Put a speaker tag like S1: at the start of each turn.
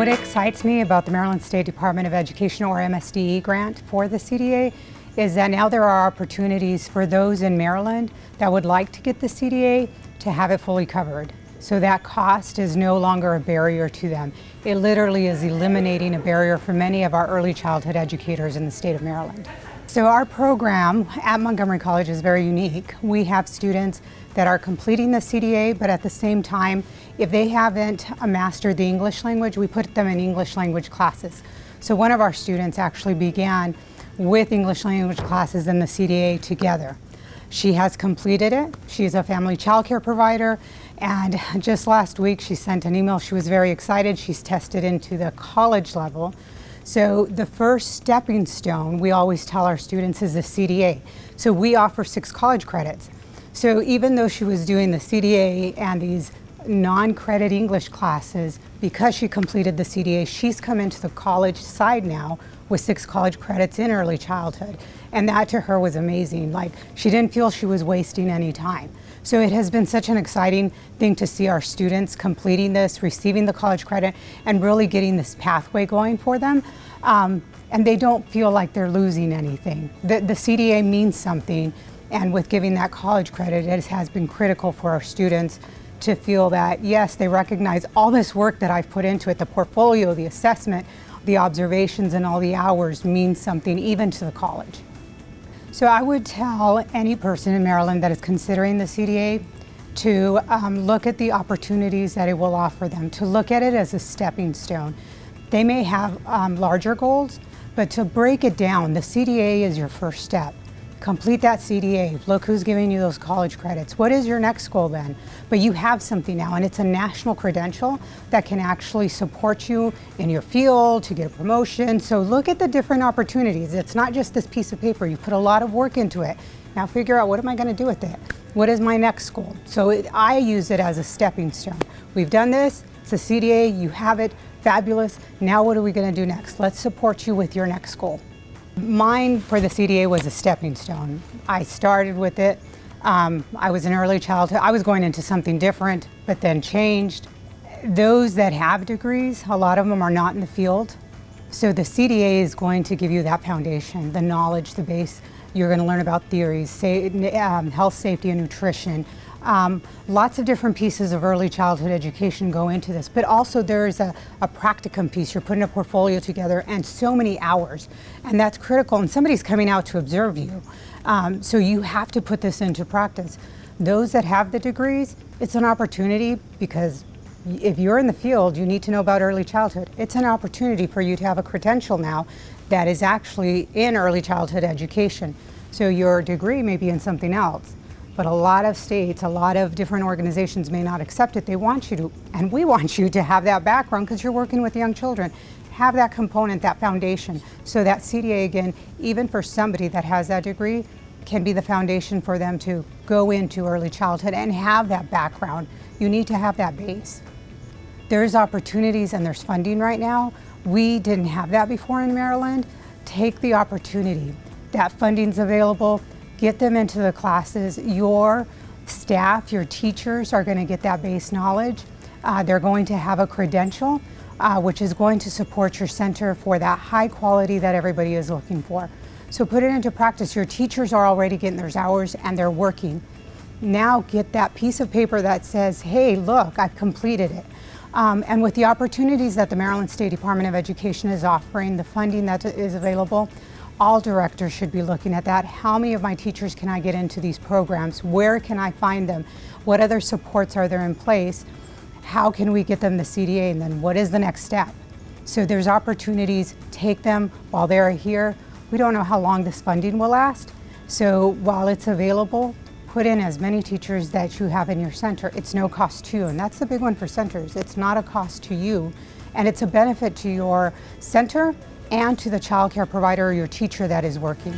S1: What excites me about the Maryland State Department of Education, or MSDE grant for the CDA, is that now there are opportunities for those in Maryland that would like to get the CDA to have it fully covered. So that cost is no longer a barrier to them. It literally is eliminating a barrier for many of our early childhood educators in the state of Maryland. So our program at Montgomery College is very unique. We have students that are completing the CDA, but at the same time, if they haven't mastered the English language, we put them in English language classes. So one of our students actually began with English language classes and the CDA together. She has completed it. She's a family child care provider, and just last week she sent an email. She was very excited. She's tested into the college level. So the first stepping stone, we always tell our students, is the CDA. So we offer 6 college credits. So even though she was doing the CDA and these non-credit English classes, because she completed the CDA, she's come into the college side now with 6 college credits in early childhood. And that to her was amazing. Like, she didn't feel she was wasting any time. So it has been such an exciting thing to see our students completing this, receiving the college credit, and really getting this pathway going for them. And they don't feel like they're losing anything. The CDA means something, and with giving that college credit, it has been critical for our students to feel that, yes, they recognize all this work that I've put into it, the portfolio, the assessment, the observations, and all the hours means something even to the college. So I would tell any person in Maryland that is considering the CDA to look at the opportunities that it will offer them, to look at it as a stepping stone. They may have larger goals, but to break it down, the CDA is your first step. Complete that CDA. Look who's giving you those college credits. What is your next goal then? But you have something now, and it's a national credential that can actually support you in your field to get a promotion. So look at the different opportunities. It's not just this piece of paper. You put a lot of work into it. Now figure out, what am I going to do with it? What is my next goal? So I use it as a stepping stone. We've done this. It's a CDA. You have it. Fabulous. Now what are we going to do next? Let's support you with your next goal. Mine for the CDA was a stepping stone. I started with it. I was in early childhood. I was going into something different, but then changed. Those that have degrees, a lot of them are not in the field. So the CDA is going to give you that foundation, the knowledge, the base. You're going to learn about theories, health, safety, and nutrition. Lots of different pieces of early childhood education go into this, but also there's a practicum piece. You're putting a portfolio together and so many hours, and that's critical, and somebody's coming out to observe you. So you have to put this into practice. Those that have the degrees, it's an opportunity, because if you're in the field, you need to know about early childhood. It's an opportunity for you to have a credential now that is actually in early childhood education. So your degree may be in something else. But a lot of states, a lot of different organizations may not accept it. They want you to, and we want you to have that background because you're working with young children. Have that component, that foundation. So that CDA, again, even for somebody that has that degree, can be the foundation for them to go into early childhood and have that background. You need to have that base. There's opportunities and there's funding right now. We didn't have that before in Maryland. Take the opportunity. That funding's available. Get them into the classes. Your staff, your teachers are going to get that base knowledge. They're going to have a credential, which is going to support your center for that high quality that everybody is looking for. So put it into practice. Your teachers are already getting their hours and they're working. Now get that piece of paper that says, hey, look, I've completed it. And with the opportunities that the Maryland State Department of Education is offering, the funding that is available, all directors should be looking at that. How many of my teachers can I get into these programs? Where can I find them? What other supports are there in place? How can we get them the CDA? And then what is the next step? So there's opportunities. Take them while they're here. We don't know how long this funding will last. So while it's available, put in as many teachers that you have in your center. It's no cost to you, and that's the big one for centers. It's not a cost to you, and it's a benefit to your center and to the child care provider or your teacher that is working.